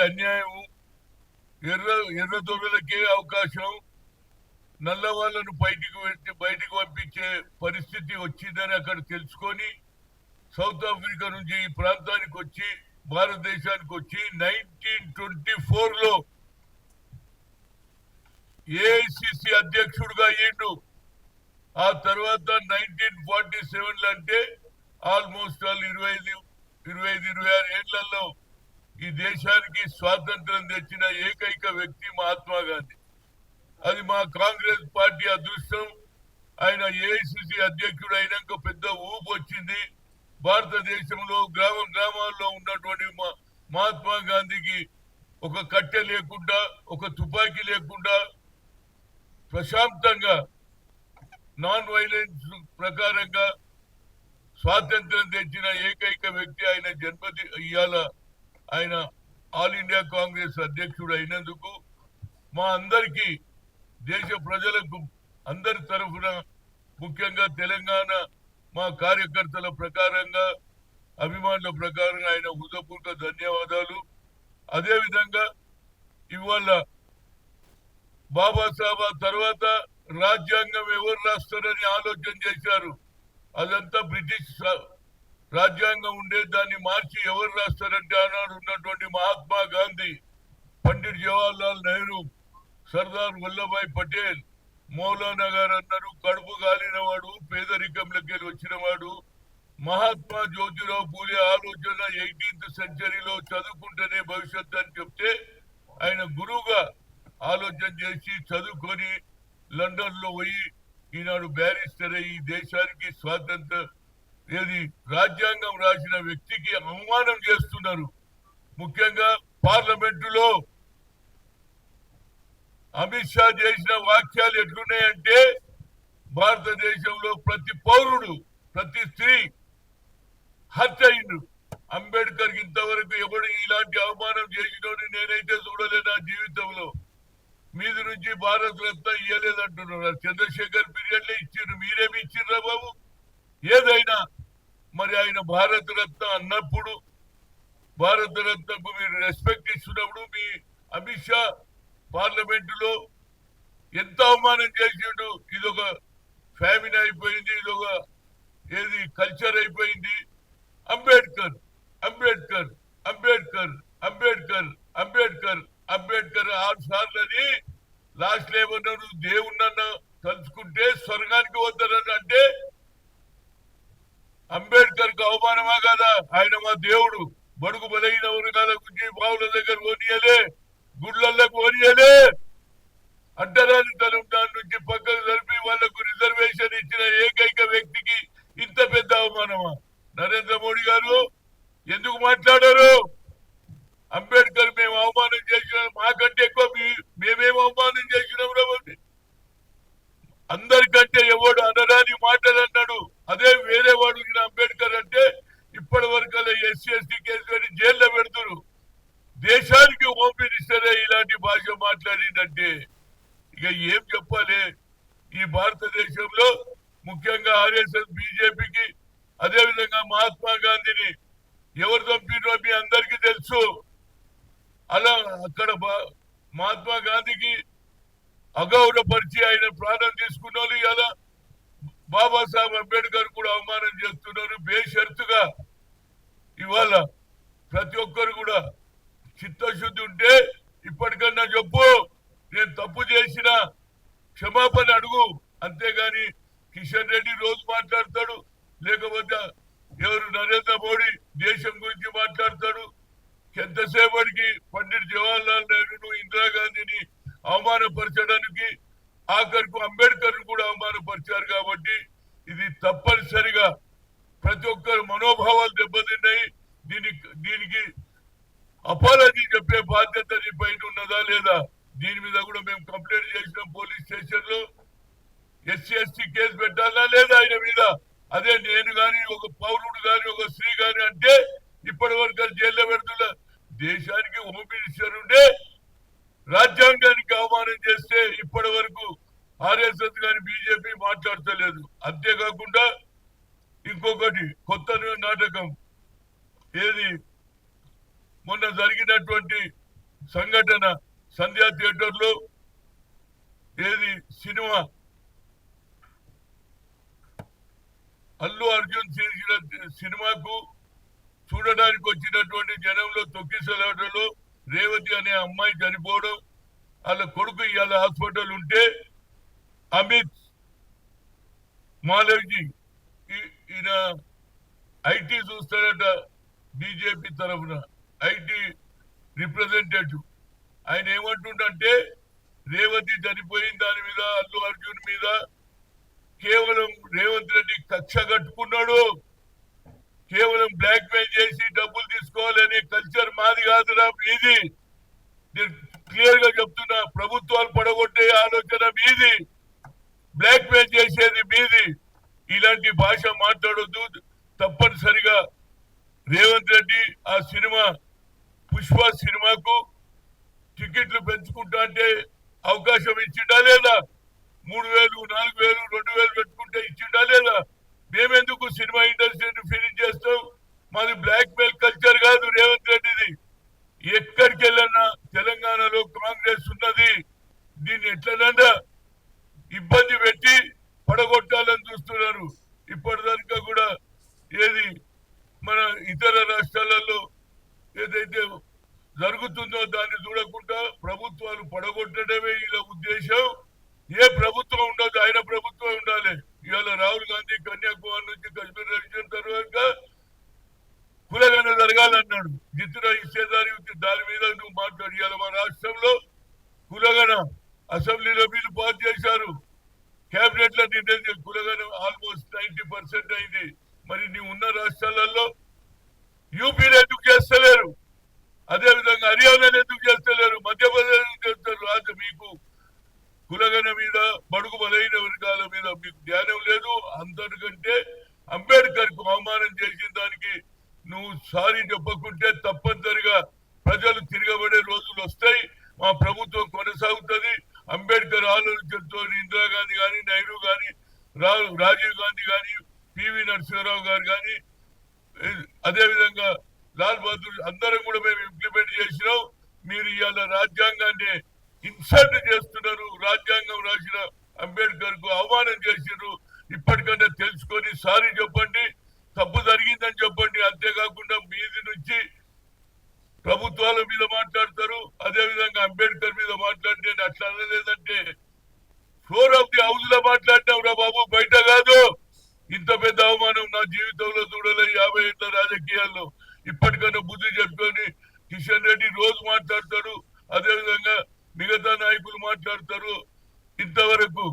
అన్యాయం, ఎర్ర ఎర్ర దొరలకే అవకాశం, నల్ల వాళ్ళను బయటికి పంపించే పరిస్థితి వచ్చిందని అక్కడ తెలుసుకొని సౌత్ ఆఫ్రికా నుంచి ఈ ప్రాంతానికి వచ్చి భారతదేశానికి వచ్చి 1924లో ఏఐసిసి అధ్యక్షుడుగా అయ్యిండు. ఆ తర్వాత 1947 అంటే ఆల్మోస్ట్ 25-26 ఏళ్లలో ఈ దేశానికి స్వాతంత్రం తెచ్చిన ఏకైక వ్యక్తి మహాత్మా గాంధీ. అది మా కాంగ్రెస్ పార్టీ అదృష్టం. ఆయన ఏఐసిసి అధ్యక్షుడు అయినాక పెద్ద ఊపు వచ్చింది. భారతదేశంలో గ్రామాల్లో ఉన్నటువంటి మహాత్మా గాంధీకి ఒక కట్టె లేకుండా, ఒక తుపాకీ లేకుండా ప్రశాంతంగా నాన్ వైలెన్స్ ప్రకారంగా స్వాతంత్రం తెచ్చిన ఏకైక వ్యక్తి. ఆయన జన్మది ఇవాళ ఆయన ఆల్ ఇండియా కాంగ్రెస్ అధ్యక్షుడు అయినందుకు మా అందరికీ, దేశ ప్రజలకు అందరి తరఫున, ముఖ్యంగా తెలంగాణ మా కార్యకర్తల ప్రకారంగా, అభిమానుల ప్రకారంగా ఆయన హృదయపూర్వక ధన్యవాదాలు. అదేవిధంగా ఇవాళ బాబాసాహెబ్ తర్వాత రాజ్యాంగం ఎవరు రాస్తారని ఆలోచన చేశారు. అదంతా బ్రిటిష్ రాజ్యాంగం ఉండే, దాన్ని మార్చి ఎవరు రాస్తారంటే ఆనాడు ఉన్నటువంటి మహాత్మా గాంధీ, పండిట్ జవహర్లాల్ నెహ్రూ, సర్దార్ వల్లభాయ్ పటేల్, మౌలానా గారు అన్నారు. కడుపు కాలిన వాడు, పేదరికంలోకి వచ్చిన వాడు మహాత్మా జ్యోతిరావు పూలే ఆలోచన 18th సెంచరీలో చదువుకుంటేనే భవిష్యత్తు అని చెప్తే ఆయన గురువుగా ఆలోచన చేసి చదువుకొని లండన్ లో పోయి ఈనాడు బ్యారిస్టర్ అయ్యి దేశానికి స్వాతంత్రం రాజ్యాంగం రాసిన వ్యక్తికి అవమానం చేస్తున్నారు. ముఖ్యంగా పార్లమెంటులో అమిత్ షా చేసిన వాక్యాలు ఎట్లున్నాయంటే, భారతదేశంలో ప్రతి పౌరుడు, ప్రతి స్త్రీ హత్య అయిండు. అంబేద్కర్ ఇంతవరకు ఎవడు ఇలాంటి అవమానం చేసినోని నేనైతే చూడలేదు నా జీవితంలో. మీది నుంచి భారత రత్న ఇయ్యలేదంటున్నారు. చంద్రశేఖర్ పీరియడ్ లో ఇచ్చిండ్రు, మీరేమి ఇచ్చిండ్రా బాబు? ఏదైనా మరి ఆయన భారత రత్న అన్నప్పుడు, భారత రత్నకు మీరు రెస్పెక్ట్ ఇస్తున్నప్పుడు మీ అమిత్ షా పార్లమెంటులో ఎంత అవమానం చేసిండు. ఇదొక ఫ్యామిలీ అయిపోయింది, ఇదొక కల్చర్ అయిపోయింది. అంబేద్కర్ అంబేద్కర్ అంబేద్కర్ అంబేద్కర్ అంబేద్కర్ అంబేద్కర్ 6 సార్లని లాస్ట్ ఏమన్నారు, దేవుణ్ణన్న తలుచుకుంటే స్వర్గానికి పోతారని. అంటే అంబేద్కర్ కు అవమానమా కదా? ఆయన మా దేవుడు. బడుగు బలైన వర్గాల గురించి బావుల దగ్గర పోనీయలే, గుళ్ళకు పోనీయలే, అంటరాని తనం దాని నుంచి పక్కకు జరిపి వాళ్లకు రిజర్వేషన్ ఇచ్చిన ఏకైక వ్యక్తికి ఇంత పెద్ద అవమానమా? నరేంద్ర మోడీ గారు ఎందుకు మాట్లాడారు? అంబేద్కర్ మేము అవమానం చేసిన, మాకంటే ఎక్కువ మేమేం అవమానం చేసినాం రాబోతే. అందరికంటే ఎవడు అనరాని మాటలు అన్నాడు, అదే వేరే వాడు అంబేద్కర్ అంటే ఇప్పటి వరకు ఎస్సీ కేసు పెట్టి జైల్లో పెడుతున్నారు. దేశానికి హోమ్ మినిస్టరే ఇలాంటి భాష మాట్లాడిందంటే ఇక ఏం చెప్పాలి? ఈ భారతదేశంలో ముఖ్యంగా ఆర్ఎస్ఎస్, బీజేపీకి, అదేవిధంగా మహాత్మా గాంధీని ఎవరు చంపినో మీ అందరికీ తెలుసు. అలా అక్కడ మహాత్మా గాంధీకి అగౌరవపరిచి ఆయన ప్రాణం తీసుకున్న వాళ్ళు ఇలా బాబాసాహెబ్ అంబేద్కర్ కూడా అవమానం చేస్తున్నారు. బేషరతుగా ఇవాళ ప్రతి ఒక్కరు కూడా చిత్తశుద్ధి ఉంటే ఇప్పటికన్నా చెప్పు, నేను తప్పు చేసిన క్షమాపణ అడుగు. అంతేగాని కిషన్ రెడ్డి రోజు మాట్లాడతాడు, లేకపోతే ఎవరు నరేంద్ర మోడీ దేశం గురించి మాట్లాడతాడు. ఎంతసేపటికి పండిట్ జవహర్లాల్ నెహ్రూను, ఇందిరాగాంధీని అవమానపరచడానికి, ఆఖరికి అంబేద్కర్ కూడా అవమానపరిచారు. కాబట్టి ఇది తప్పనిసరిగా ప్రతి ఒక్కరు మనోభావాలు దెబ్బతిన్నాయి. దీనికి అపాలజీ చెప్పే బాధ్యత నీ పైన ఉన్నదా లేదా? దీని మీద కూడా మేము కంప్లైంట్ చేసినాం పోలీస్ స్టేషన్ లో. ఎస్సీ కేసు పెట్టాలా లేదా ఆయన మీద? అదే నేను గాని, ఒక పౌరుడు గాని, ఒక స్త్రీ గాని అంటే ఇప్పటి వరకు జైల్లో పెడుతున్నా. దేశానికి హోమ్ మినిస్టర్ ఉండే రాజ్యాంగానికి అవమానం చేస్తే ఇప్పటి వరకు ఆర్ఎస్ఎస్ గాని బీజేపీ మాట్లాడతలేదు. అంతేకాకుండా ఇంకొకటి కొత్త నాటకం, మొన్న జరిగినటువంటి సంఘటన సంధ్యా థియేటర్ లో ఏది సినిమా అల్లు అర్జున్ చేసిన సినిమాకు చూడడానికి వచ్చినటువంటి జనంలో తొక్కిసలాటలో రేవతి అనే అమ్మాయి చనిపోవడం, వాళ్ళ కొడుకు ఇవాళ హాస్పిటల్ ఉంటే అమిత్ మాలవ్జీ ఈయన ఐటీ చూస్తాడట, బీజేపీ తరఫున ఐటీ రిప్రజెంటేటివ్. ఆయన ఏమంటుండంటే రేవతి చనిపోయిన దాని మీద అల్లు అర్జున్ మీద కేవలం రేవంత్ రెడ్డి కక్ష కట్టుకున్నాడు, కేవలం బ్లాక్ మెయిల్ చేసి డబ్బులు తీసుకోవాలనే కల్చర్ మాది కాదురా మీది. నేను క్లియర్ గా చెప్తున్నా, ప్రభుత్వాలు పడగొట్టే ఆలోచన మీది, బ్లాక్ మెయిల్ చేసేది మీది. ఇలాంటి భాష మాట్లాడొద్దు. తప్పనిసరిగా రేవంత్ రెడ్డి ఆ సినిమా పుష్ప సినిమాకు టికెట్లు పెంచుకుంటా అంటే అవకాశం ఇచ్చిండా లేదా? 3,000, 4,000, 2,000 పెట్టుకుంటే ఇచ్చిండా లేదా? మేమెందుకు సినిమా ఇండస్ట్రీని ఫినిష్ చేస్తాం? మాది బ్లాక్ మెయిల్ కల్చర్ కాదు రేవంత్ రెడ్డిది. ఎక్కడికి వెళ్ళినా తెలంగాణలో కాంగ్రెస్ ఉన్నది. దీన్ని ఎట్లనన్నా ఇబ్బంది పెట్టి పడగొట్టాలని చూస్తున్నారు. ఇప్పటిదాకా కూడా ఏది మన ఇతర రాష్ట్రాలలో ఏదైతే జరుగుతుందో దాన్ని చూడకుండా ప్రభుత్వాలు పడగొట్టడమే వీళ్ళ ఉద్దేశం. ఏ ప్రభుత్వం ఉండదు, ఆయన ప్రభుత్వం ఉండాలి. ఇవాళ రాహుల్ గాంధీ కన్యాకుమారి నుంచి కశ్మీర్ వచ్చిన తర్వాత కులగన జరగాలన్నాడు. జిత్తున ఇచ్చేదారి దాని మీద నువ్వు మాట్లాడు. ఇవాళ మా రాష్ట్రంలో కులగన అసెంబ్లీలో బిల్లు పాస్ చేశారు, కేబినెట్ లో నిర్ణయం కులగన ఆల్మోస్ట్ 90% అయింది. మరి నీ ఉన్న రాష్ట్రాలలో యూపీని ఎందుకు చేస్తలేరు? అదేవిధంగా హర్యానాను ఎందుకు చేస్తలేరు? మధ్యప్రదేశ్ ఎందుకు చేస్తారు? రాజు మీకు కులగన మీద బడుగు బలైన వర్గాల మీద మీకు ధ్యానం లేదు. అందరికంటే అంబేద్కర్ కు అవమానం చేసిన దానికి నువ్వు సారీ చెప్పకుంటే తప్పనిసరిగా ప్రజలు తిరగబడే రోజులు వస్తాయి. మా ప్రభుత్వం కొనసాగుతుంది. అంబేద్కర్ ఆలోచనతో ఇందిరాగాంధీ గాని, నెహ్రూ గాని, రాజీవ్ గాంధీ గాని, పివి నరసింహారావు గారు గాని, అదేవిధంగా లాల్ బహదూర్ అందరం కూడా మేము ఇంప్లిమెంట్ చేసినాం. మీరు ఇవాళ రాజ్యాంగాన్ని ఇన్సల్ట్ చేస్తున్నారు. రాజ్యాంగం రాసిన అంబేద్కర్ కు అవమానం చేసినారు. ఇప్పటికన్నా తెలుసుకొని సారీ చెప్పండి, తప్పు జరిగిందని చెప్పండి. అంతేకాకుండా మీది నుంచి ప్రభుత్వాల మీద మాట్లాడతారు, అదేవిధంగా అంబేద్కర్ మీద మాట్లాడితే అట్లా అనలేదంటే ఫ్లోర్ ఆఫ్ ది హౌస్ లో మాట్లాడినావు రా బాబు, బయట కాదు. ఇంత పెద్ద అవమానం నా జీవితంలో చూడలే 50 ఏళ్ల రాజకీయాల్లో. ఇప్పటికన్నా బుద్ధి చెప్పుకొని కిషన్ రెడ్డి రోజు మాట్లాడతాడు, అదేవిధంగా మిగతా నాయకులు మాట్లాడతారు. ఇంతవరకు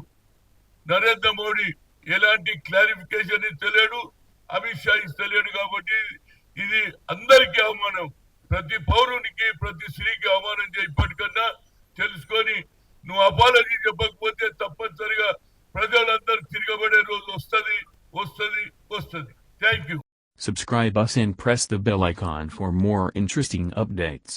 నరేంద్ర మోడీ ఎలాంటి క్లారిఫికేషన్ ఇస్తలేడు, అమిత్ షా ఇస్తలేడు. కాబట్టి ఇది అందరికీ అవమానం, ప్రతి పౌరునికి ప్రతి స్త్రీకి అవమానం చేయి. ఇప్పటికన్నా తెలుసుకొని నువ్వు అపాలజీ చెప్పకపోతే తప్పనిసరిగా ప్రజలందరూ తిరగబడే రోజు వస్తుంది. Thank you. Subscribe us and press the bell icon for more interesting updates.